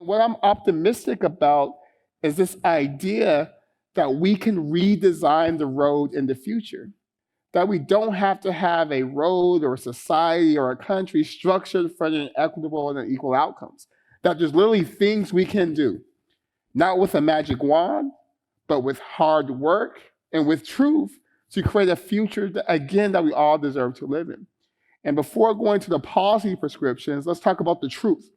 what I'm optimistic about is this idea that we can redesign the road in the future, that we don't have to have a road or a society or a country structured for the equitable and equal outcomes, that there's literally things we can do, not with a magic wand, but with hard work and with truth to create a future that, again, that we all deserve to live in. And before going to the policy prescriptions, let's talk about the truth.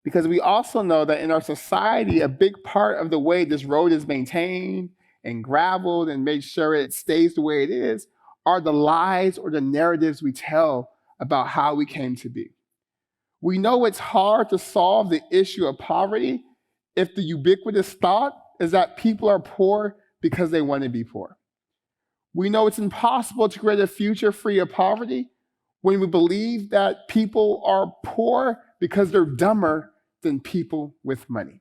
Because we also know that in our society, a big part of the way this road is maintained and graveled and made sure it stays the way it is are the lies or the narratives we tell about how we came to be. We know it's hard to solve the issue of poverty if the ubiquitous thought is that people are poor because they want to be poor. We know it's impossible to create a future free of poverty when we believe that people are poor because they're dumber than people with money.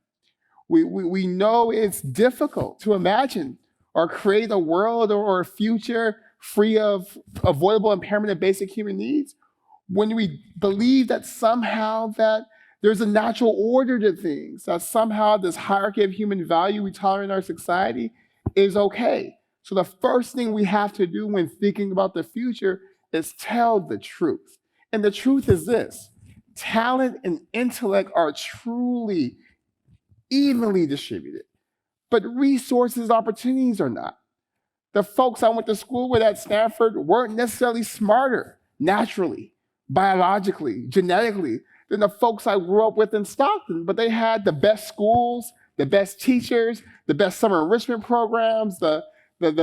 We know it's difficult to imagine or create a world or a future free of avoidable impairment of basic human needs when we believe that somehow that there's a natural order to things, that somehow this hierarchy of human value we tolerate in our society is okay. So the first thing we have to do when thinking about the future is tell the truth. And the truth is this: talent and intellect are truly evenly distributed, but resources, opportunities are not. The folks I went to school with at Stanford weren't necessarily smarter naturally, biologically, genetically than the folks I grew up with in Stockton, but they had the best schools, the best teachers, the best summer enrichment programs, the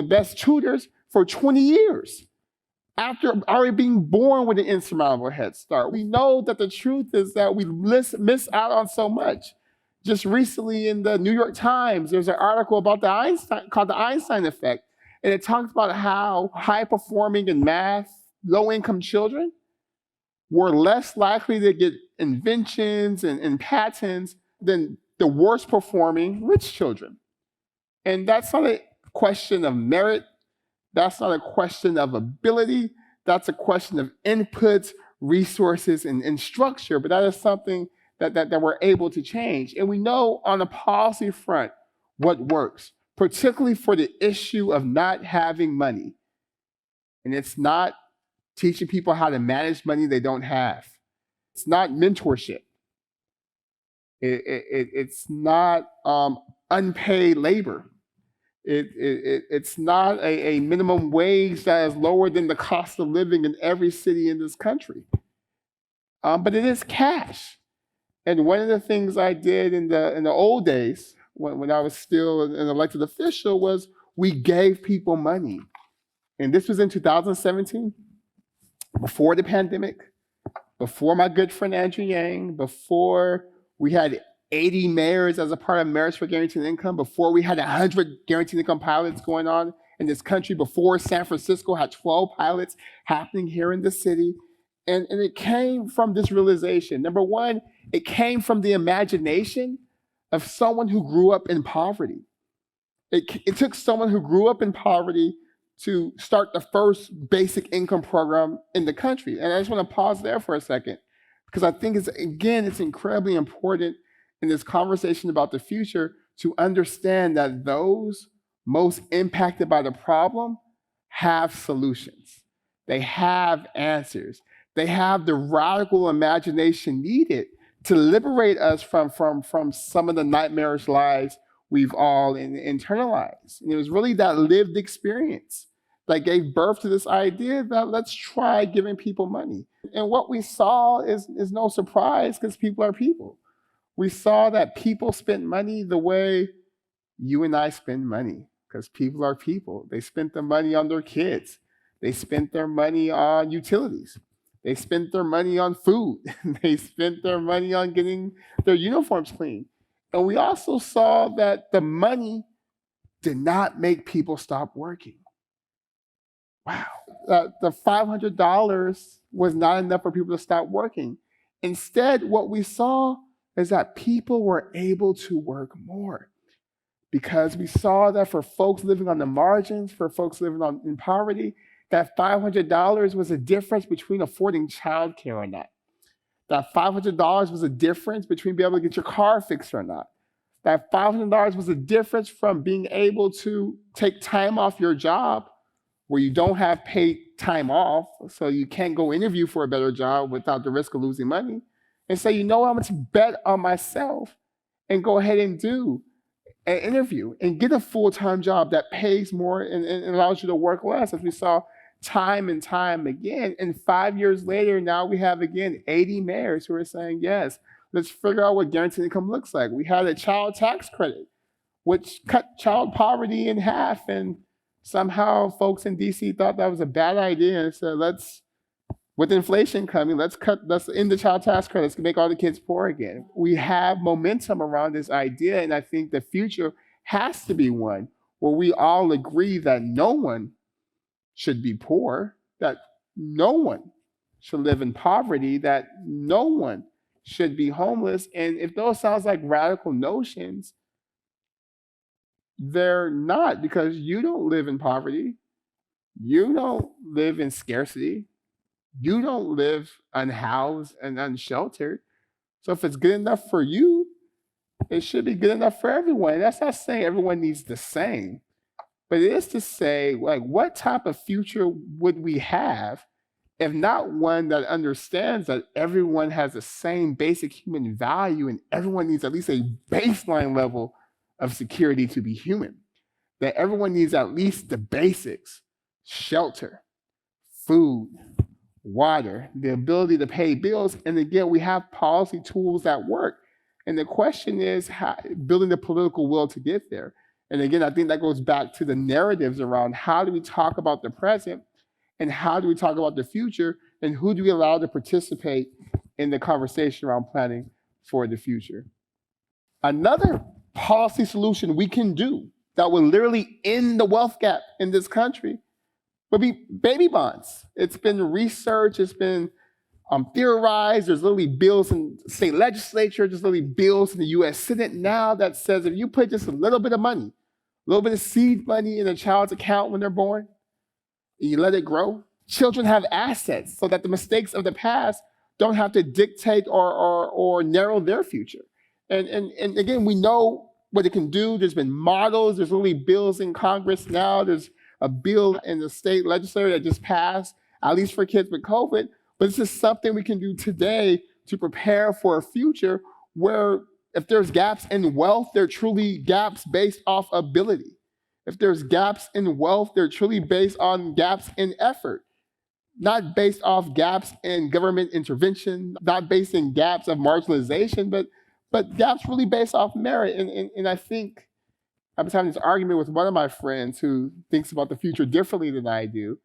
best tutors for 20 years. After already being born with an insurmountable head start. We know that the truth is that we miss out on so much. Just recently in the New York Times, there's an article about called the Einstein effect. And it talks about how high performing in math, low income children were less likely to get inventions and patents than the worst performing rich children. And that's not a question of merit. That's not a question of ability. That's a question of inputs, resources, and structure. But that is something that we're able to change. And we know on the policy front what works, particularly for the issue of not having money. And it's not teaching people how to manage money they don't have. It's not mentorship. It's not unpaid labor. It's not a minimum wage that is lower than the cost of living in every city in this country. But it is cash. And one of the things I did in the old days, when I was still an elected official, was we gave people money. And this was in 2017, before the pandemic, before my good friend Andrew Yang, before we had 80 mayors as a part of Mayors for Guaranteed Income, before we had 100 guaranteed income pilots going on in this country, before San Francisco had 12 pilots happening here in the city. And it came from this realization. Number one, it came from the imagination of someone who grew up in poverty. It took someone who grew up in poverty to start the first basic income program in the country. And I just want to pause there for a second, because I think it's incredibly important in this conversation about the future to understand that those most impacted by the problem have solutions. They have answers. They have the radical imagination needed to liberate us from some of the nightmarish lies we've all internalized. And it was really that lived experience that gave birth to this idea that let's try giving people money. And what we saw is no surprise, because people are people. We saw that people spent money the way you and I spend money, because people are people. They spent the money on their kids. They spent their money on utilities. They spent their money on food. They spent their money on getting their uniforms clean. And we also saw that the money did not make people stop working. Wow. The $500 was not enough for people to stop working. Instead, what we saw is that people were able to work more, because we saw that for folks living on the margins, for folks living in poverty, that $500 was a difference between affording childcare or not. That $500 was a difference between being able to get your car fixed or not. That $500 was a difference from being able to take time off your job where you don't have paid time off, so you can't go interview for a better job without the risk of losing money, and say, you know what, I'm going to bet on myself and go ahead and do an interview and get a full-time job that pays more and allows you to work less, as we saw time and time again. And 5 years later, now we have, again, 80 mayors who are saying, yes, let's figure out what guaranteed income looks like. We had a child tax credit, which cut child poverty in half, and somehow folks in DC thought that was a bad idea and said, with inflation coming, let's end the child tax credit, let's make all the kids poor again. We have momentum around this idea, and I think the future has to be one where we all agree that no one should be poor, that no one should live in poverty, that no one should be homeless. And if those sounds like radical notions, they're not, because you don't live in poverty. You don't live in scarcity. You don't live unhoused and unsheltered. So if it's good enough for you, it should be good enough for everyone. And that's not saying everyone needs the same, but it is to say, like, what type of future would we have if not one that understands that everyone has the same basic human value and everyone needs at least a baseline level of security to be human, that everyone needs at least the basics: shelter, food, water, the ability to pay bills. And again, we have policy tools that work. And the question is building the political will to get there. And again, I think that goes back to the narratives around how do we talk about the present and how do we talk about the future, and who do we allow to participate in the conversation around planning for the future. Another policy solution we can do that will literally end the wealth gap in this country would be baby bonds. It's been researched, it's been theorized. There's literally bills in the state legislature, there's literally bills in the US Senate now that says if you put just a little bit of money, a little bit of seed money in a child's account when they're born, and you let it grow, children have assets so that the mistakes of the past don't have to dictate or narrow their future. And again, we know what it can do. There's been models, there's literally bills in Congress now, there's a bill in the state legislature that just passed, at least for kids with COVID. But this is something we can do today to prepare for a future where if there's gaps in wealth, they're truly gaps based off ability. If there's gaps in wealth, they're truly based on gaps in effort, not based off gaps in government intervention, not based in gaps of marginalization, but gaps really based off merit. And I think I was having this argument with one of my friends who thinks about the future differently than I do,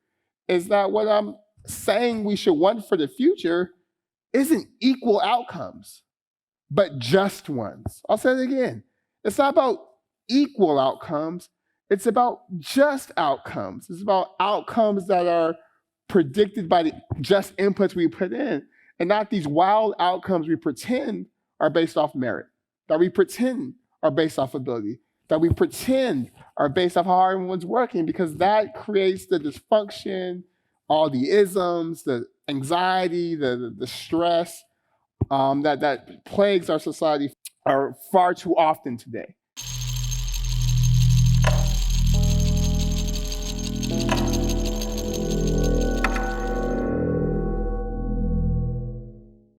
is that what I'm saying we should want for the future isn't equal outcomes, but just ones. I'll say it again. It's not about equal outcomes, it's about just outcomes. It's about outcomes that are predicted by the just inputs we put in, and not these wild outcomes we pretend are based off merit, that we pretend are based off ability, that we pretend are based off how hard everyone's working, because that creates the dysfunction, all the isms, the anxiety, the stress that plagues our society are far too often today.